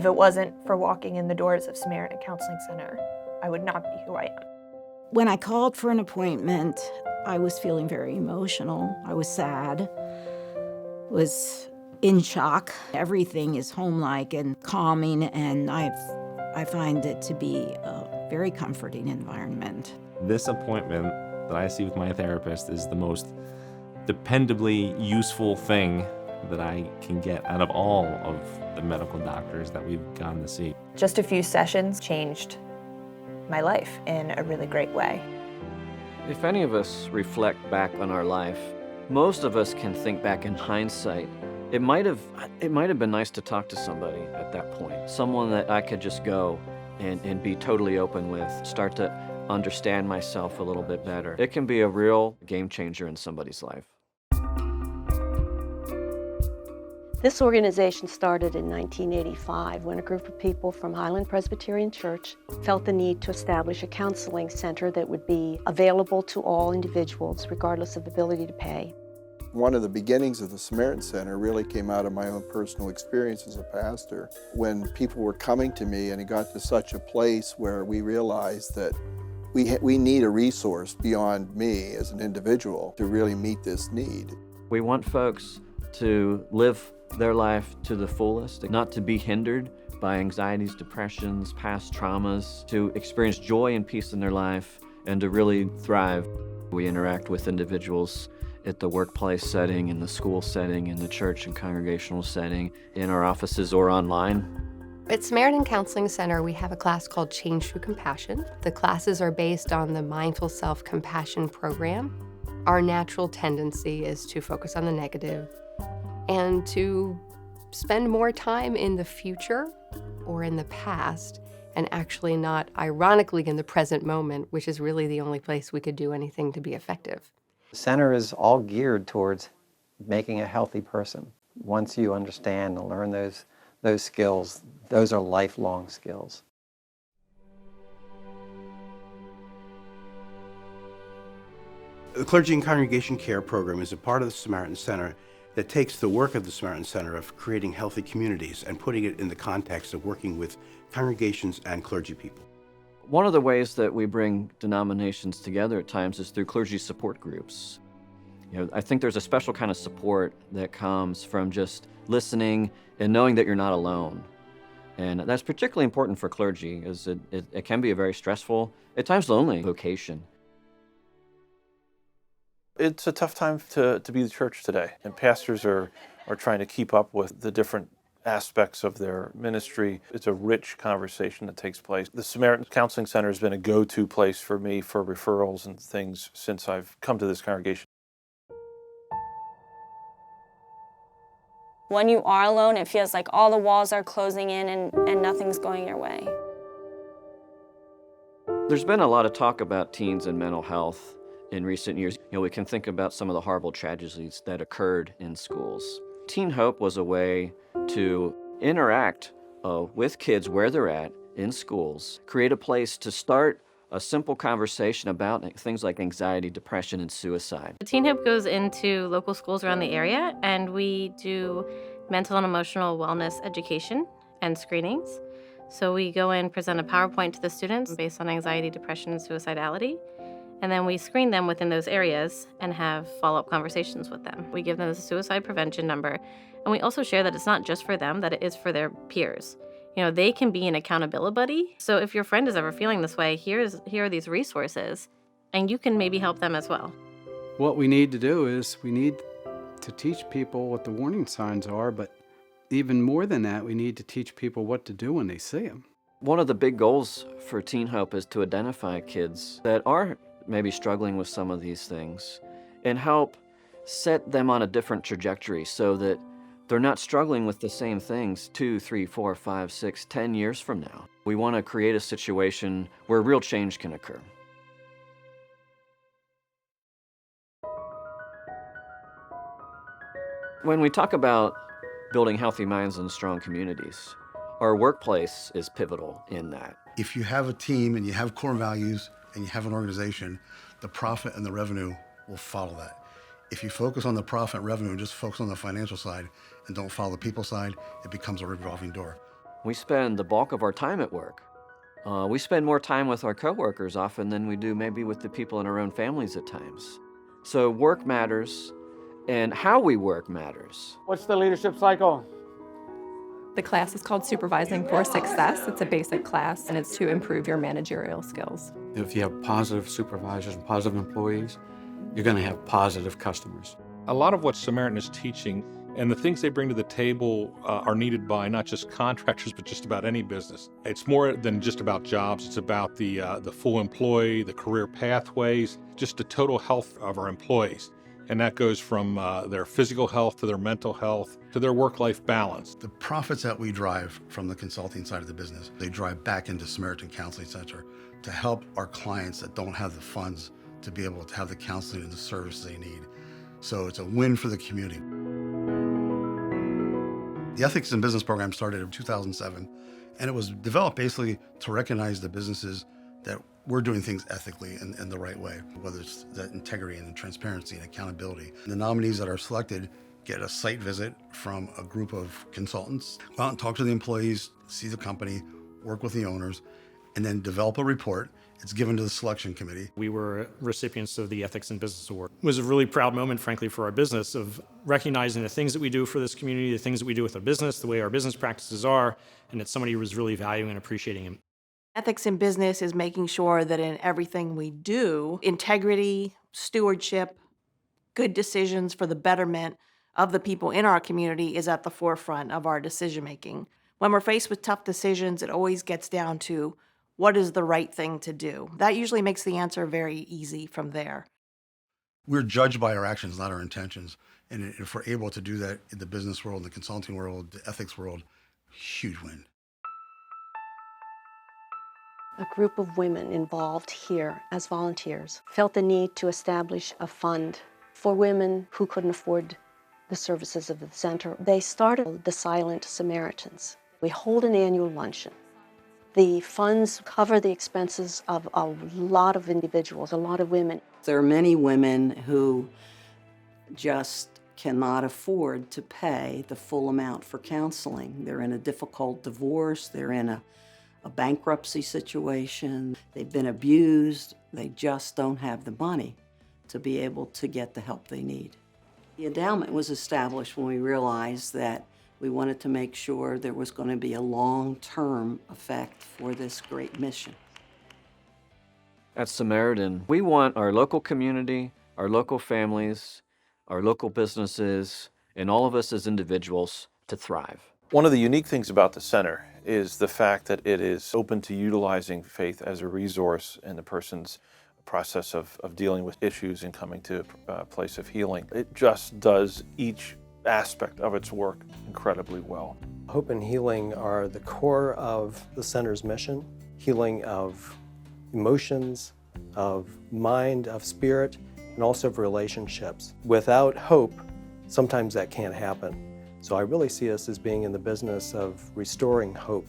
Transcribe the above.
If it wasn't for walking in the doors of Samaritan Counseling Center, I would not be who I am. When I called for an appointment, I was feeling very emotional. I was sad, was in shock. Everything is home-like and calming, and I find it to be a very comforting environment. This appointment that I see with my therapist is the most dependably useful thing that I can get out of all of the medical doctors that we've gone to see. Just a few sessions changed my life in a really great way. If any of us reflect back on our life, most of us can think back in hindsight. It might have been nice to talk to somebody at that point, someone that I could just go and be totally open with, start to understand myself a little bit better. It can be a real game changer in somebody's life. This organization started in 1985 when a group of people from Highland Presbyterian Church felt the need to establish a counseling center that would be available to all individuals regardless of ability to pay. One of the beginnings of the Samaritan Center really came out of my own personal experience as a pastor. When people were coming to me and it got to such a place where we realized that we need a resource beyond me as an individual to really meet this need. We want folks to live their life to the fullest, not to be hindered by anxieties, depressions, past traumas, to experience joy and peace in their life, and to really thrive. We interact with individuals at the workplace setting, in the school setting, in the church and congregational setting, in our offices or online. At Samaritan Counseling Center, we have a class called Change Through Compassion. The classes are based on the Mindful Self-Compassion program. Our natural tendency is to focus on the negative and to spend more time in the future or in the past, and actually not, ironically, in the present moment, which is really the only place we could do anything to be effective. The center is all geared towards making a healthy person. Once you understand and learn those skills, those are lifelong skills. The Clergy and Congregation Care Program is a part of the Samaritan Center that takes the work of the Samaritan Center of creating healthy communities and putting it in the context of working with congregations and clergy people. One of the ways that we bring denominations together at times is through clergy support groups. I think there's a special kind of support that comes from just listening and knowing that you're not alone. And that's particularly important for clergy, as it can be a very stressful, at times lonely vocation. It's a tough time to be the church today, and pastors are trying to keep up with the different aspects of their ministry. It's a rich conversation that takes place. The Samaritan Counseling Center has been a go-to place for me for referrals and things since I've come to this congregation. When you are alone, it feels like all the walls are closing in and nothing's going your way. There's been a lot of talk about teens and mental health in recent years. We can think about some of the horrible tragedies that occurred in schools. Teen Hope was a way to interact with kids where they're at in schools, create a place to start a simple conversation about things like anxiety, depression, and suicide. Teen Hope goes into local schools around the area, and we do mental and emotional wellness education and screenings. So we go in, present a PowerPoint to the students based on anxiety, depression, and suicidality. And then we screen them within those areas and have follow-up conversations with them. We give them a suicide prevention number, and we also share that it's not just for them, that it is for their peers. They can be an accountability buddy. So if your friend is ever feeling this way, here are these resources, and you can maybe help them as well. What we need to do is we need to teach people what the warning signs are, but even more than that, we need to teach people what to do when they see them. One of the big goals for Teen Hope is to identify kids that are maybe struggling with some of these things and help set them on a different trajectory so that they're not struggling with the same things 2, 3, 4, 5, 6, 10 years from now. We want to create a situation where real change can occur. When we talk about building healthy minds and strong communities, our workplace is pivotal in that. If you have a team and you have core values and you have an organization, the profit and the revenue will follow that. If you focus on the profit and revenue and just focus on the financial side and don't follow the people side, it becomes a revolving door. We spend the bulk of our time at work. We spend more time with our coworkers often than we do maybe with the people in our own families at times. So work matters, and how we work matters. What's the leadership cycle? The class is called Supervising for Success. It's a basic class, and it's to improve your managerial skills. If you have positive supervisors and positive employees, you're going to have positive customers. A lot of what Samaritan is teaching and the things they bring to the table are needed by not just contractors, but just about any business. It's more than just about jobs. It's about the full employee, the career pathways, just the total health of our employees. And that goes from their physical health to their mental health to their work-life balance. The profits that we drive from the consulting side of the business, they drive back into Samaritan Counseling Center to help our clients that don't have the funds to be able to have the counseling and the service they need. So it's a win for the community. The Ethics in Business program started in 2007, and it was developed basically to recognize the businesses that we're doing things ethically and the right way, whether it's that integrity and transparency and accountability. The nominees that are selected get a site visit from a group of consultants, go out and talk to the employees, see the company, work with the owners, and then develop a report. It's given to the selection committee. We were recipients of the Ethics in Business Award. It was a really proud moment, frankly, for our business of recognizing the things that we do for this community, the things that we do with our business, the way our business practices are, and that somebody was really valuing and appreciating them. Ethics in business is making sure that in everything we do, integrity, stewardship, good decisions for the betterment of the people in our community is at the forefront of our decision making. When we're faced with tough decisions, it always gets down to what is the right thing to do. That usually makes the answer very easy from there. We're judged by our actions, not our intentions. And if we're able to do that in the business world, the consulting world, the ethics world, huge win. A group of women involved here as volunteers felt the need to establish a fund for women who couldn't afford the services of the center. They started the Silent Samaritans. We hold an annual luncheon. The funds cover the expenses of a lot of individuals, a lot of women. There are many women who just cannot afford to pay the full amount for counseling. They're in a difficult divorce, they're in a bankruptcy situation, they've been abused, they just don't have the money to be able to get the help they need. The endowment was established when we realized that we wanted to make sure there was going to be a long-term effect for this great mission. At Samaritan, we want our local community, our local families, our local businesses, and all of us as individuals to thrive. One of the unique things about the center is the fact that it is open to utilizing faith as a resource in the person's process of dealing with issues and coming to a place of healing. It just does each aspect of its work incredibly well. Hope and healing are the core of the center's mission, healing of emotions, of mind, of spirit, and also of relationships. Without hope, sometimes that can't happen. So I really see us as being in the business of restoring hope